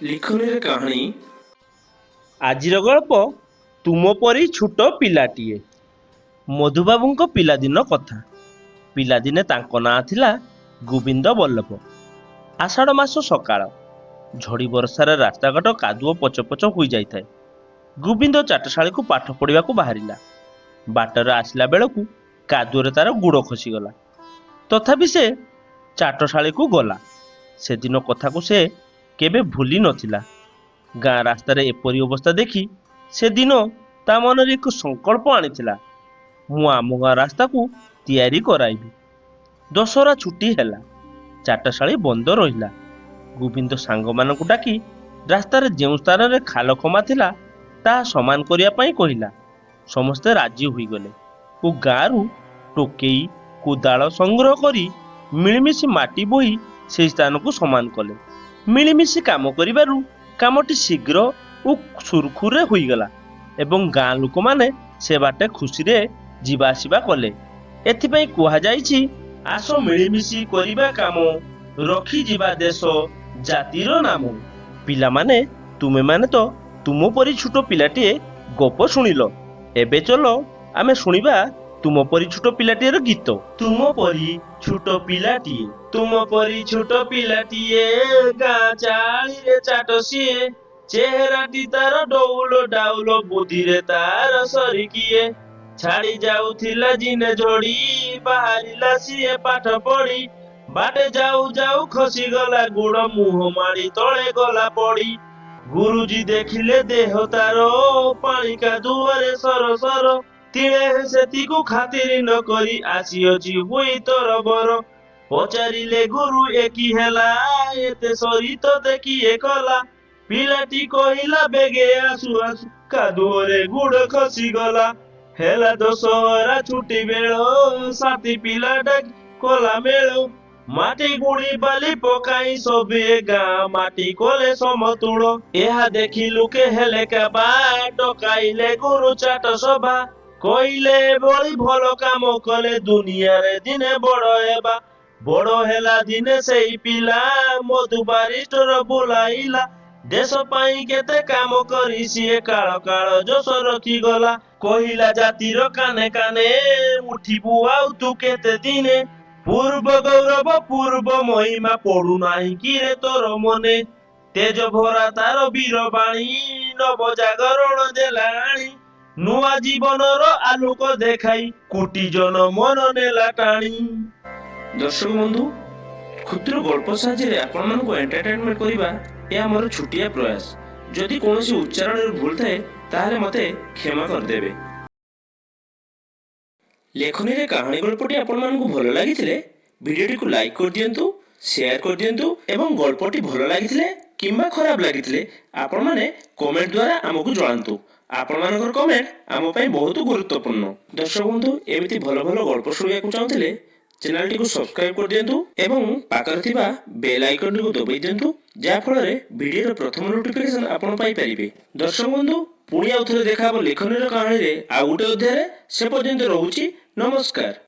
ଲିଖନୀରେ କାହାଣୀ। ଆଜିର ଗଳ୍ପ ତୁମ ପରି ଛୋଟ ପିଲାଟିଏ। ମଧୁବାବୁଙ୍କ ପିଲାଦିନ କଥା। ପିଲାଦିନେ ତାଙ୍କ ନାଁ ଥିଲା ଗୋବିନ୍ଦ ବଲ୍ଲଭ। ଆଷାଢ଼ ମାସ ସକାଳ। ଝଡ଼ି ବର୍ଷାରେ ରାସ୍ତାଘାଟ କାଦୁଅ ପଚ ପଚ ହୋଇଯାଇଥାଏ। ଗୋବିନ୍ଦ ଚାଟଶାଳୀକୁ ପାଠ ପଢ଼ିବାକୁ ବାହାରିଲା। ବାଟରେ ଆସିଲା ବେଳକୁ କାଦୁଅରେ ତାର ଗୋଡ଼ ଖସିଗଲା। ତଥାପି ସେ ଚାଟଶାଳୀକୁ ଗଲା। ସେଦିନ କଥାକୁ ସେ କେବେ ଭୁଲି ନଥିଲା। ଗାଁ ରାସ୍ତାରେ ଏପରି ଅବସ୍ଥା ଦେଖି ସେଦିନ ତା ମନରେ ଏକ ସଂକଳ୍ପ ଆଣିଥିଲା, ମୁଁ ଆମ ଗାଁ ରାସ୍ତାକୁ ତିଆରି କରାଇବି। ଦଶହରା ଛୁଟି ହେଲା, ଚାଟଶାଳୀ ବନ୍ଦ ରହିଲା। ଗୋବିନ୍ଦ ସାଙ୍ଗମାନଙ୍କୁ ଡାକି ରାସ୍ତାରେ ଯେଉଁ ସ୍ଥାନରେ ଖାଲ ଖମା ଥିଲା ତାହା ସମାନ କରିବା ପାଇଁ କହିଲା। ସମସ୍ତେ ରାଜି ହୋଇଗଲେ ଓ ଗାଁରୁ ଟୋକେଇ କୋଦାଳ ସଂଗ୍ରହ କରି ମିଳିମିଶି ମାଟି ବୋହି ସେହି ସ୍ଥାନକୁ ସମାନ କଲେ। ମିଳିମିଶି କାମ କରିବାରୁ କାମଟି ଶୀଘ୍ର ଓ ସୁରୁଖୁରୁରେ ହୋଇଗଲା ଏବଂ ଗାଁ ଲୋକମାନେ ସେ ବାଟେ ଖୁସିରେ ଯିବା ଆସିବା କଲେ। ଏଥିପାଇଁ କୁହାଯାଇଛି, ଆସ ମିଳିମିଶି କରିବା କାମ, ରଖିଯିବା ଦେଶ ଜାତିର ନାମ। ପିଲାମାନେ, ତୁମେମାନେ ତ ତୁମ ପରି ଛୋଟ ପିଲାଟିଏ ଗପ ଶୁଣିଲ। ଏବେ ଚଲ ଆମେ ଶୁଣିବା ତୁମ ପରି ଛୋଟ ପିଲାଟିଏର ଗୀତ। ତୁମ ପରି ଛୋଟ ପିଲାଟିଏ, ତୁମ ପରି ଛୋଟ ପିଲାଟିଏ, ଗାଁ ଚାଳିରେ ଚାଟ ସିଏ। ଚେହେରାଟି ତାର ଡଉଲ ଡାଉଲ, ବୁଦ୍ଧିରେ ତାର ସରିକିଏ। ଛାଡ଼ି ଯାଉଥିଲା ଦିନେ ଝଡ଼ି, ବାହାରିଲା ସିଏ ପାଠ ପଢ଼ି। ବାଟେ ଯାଉ ଯାଉ ଖସିଗଲା ଗୋଡ଼, ମୁହଁ ମାଡ଼ି ତଳେ ଗଲା ପଡ଼ି। ଗୁରୁଜୀ ଦେଖିଲେ ଦେହ ତାର, ପାଣି କାଦୁଅରେ ସର ସର। ତିଳେ ସେଥିକୁ ଖାତିରି ନ କରି ଆସିଅଛି ହୋଇ ତରବର। ପଚାରିଲେ ଗୁରୁ ଏ କି ହେଲା, ଏତେ ସରି ତତେ କିଏ କଲା? ପିଲାଟି କହିଲା ବେଗେ ଆସୁ ଆସୁ କାଦୁଅରେ ଗୋଡ଼ ଖସିଗଲା। ହେଲା ଦଶହରା ଛୁଟି ବେଳ, ସାଥୀ ପିଲା ଡାକି କଲା ମେଳ। ମାଟି ଗୁଣି ବାଲି ପକାଇ ସବେ ଗାଁ ମାଟି କଲେ ସମତୁଳ। ଏହା ଦେଖି ଲୋକେ ହେଲେ କାବା, ଡକାଇଲେ ଗୁରୁ ଚାଟ ସଭା। କହିଲେ ଏଭଳି ଭଲ କାମ କଲେ ଦୁନିଆରେ ଦିନେ ବଡ଼ ହେବା। ବଡ଼ ହେଲା ଦିନେ ସେଇ ପିଲା, ମଧୁ ବାରିଷ୍ଟର ବୋଲାଇଲା। ଦେଶ ପାଇଁ କେତେ କାମ କରି ସିଏ କାଳ କାଳ ଯଶ ରଖିଗଲା। କହିଲା ଜାତିର କାନେ କାନେ, ଉଠିବୁ ଆଉ ତୁ କେତେ ଦିନେ। ପୂର୍ବ ଗୌରବ ପୂର୍ବ ମହିମା, ପଡୁନାହିଁ କିରେ ତୋର ମନେ। ତେଜ ଭରା ତାର ବୀର ବାଣୀ, ନବ ଜାଗରଣ ଦେଲାଣି। ନୂଆ ଜୀବନର ଆଲୋକ ଦେଖାଇ କୋଟି ଜନ ମନ ନେଲା ଟାଣି। ଦର୍ଶକ ବନ୍ଧୁ, କ୍ଷୁଦ୍ର ଗଳ୍ପ ସାହାଯ୍ୟରେ ଆପଣମାନଙ୍କୁ ଏଣ୍ଟରଟେନମେଣ୍ଟ କରିବା ଏହା ମୋର ଛୋଟିଆ ପ୍ରୟାସ। ଯଦି କୌଣସି ଉଚ୍ଚାରଣରେ ଭୁଲ ଥାଏ ତାହେଲେ ମୋତେ କ୍ଷମା କରିଦେବେ। ଲେଖନୀରେ କାହାଣୀ ଗଳ୍ପଟି ଆପଣମାନଙ୍କୁ ଭଲ ଲାଗିଥିଲେ ଭିଡ଼ିଓଟିକୁ ଲାଇକ୍ କରିଦିଅନ୍ତୁ, ସେୟାର କରିଦିଅନ୍ତୁ ଏବଂ ଗଳ୍ପଟି ଭଲ ଲାଗିଥିଲେ କିମ୍ବା ଖରାପ ଲାଗିଥିଲେ ଆପଣମାନେ କମେଣ୍ଟ ଦ୍ୱାରା ଆମକୁ ଜଣାନ୍ତୁ। ଆପଣମାନଙ୍କର କମେଣ୍ଟ ଆମ ପାଇଁ ବହୁତ ଗୁରୁତ୍ୱପୂର୍ଣ୍ଣ। ଦର୍ଶକ ବନ୍ଧୁ, ଏମିତି ଭଲ ଭଲ ଗଳ୍ପ ଶୁଣିବାକୁ ଚାହୁଁଥିଲେ ଚ୍ୟାନେଲଟିକୁ ସବସ୍କ୍ରାଇବ କରିଦିଅନ୍ତୁ ଏବଂ ପାଖରେ ଥିବା ବେଲ୍ ଆଇକନଟିକୁ ଦବାଇ ଦିଅନ୍ତୁ, ଯାହାଫଳରେ ଭିଡ଼ିଓର ପ୍ରଥମ ନୋଟିଫିକେସନ ଆପଣ ପାଇପାରିବେ। ଦର୍ଶକ ବନ୍ଧୁ, ପୁଣି ଆଉ ଥରେ ଦେଖା ହେବ ଲେଖନୀର କାହାଣୀରେ ଆଉ ଗୋଟେ ଅଧ୍ୟାୟରେ। ସେ ପର୍ଯ୍ୟନ୍ତ ରହୁଛି, ନମସ୍କାର।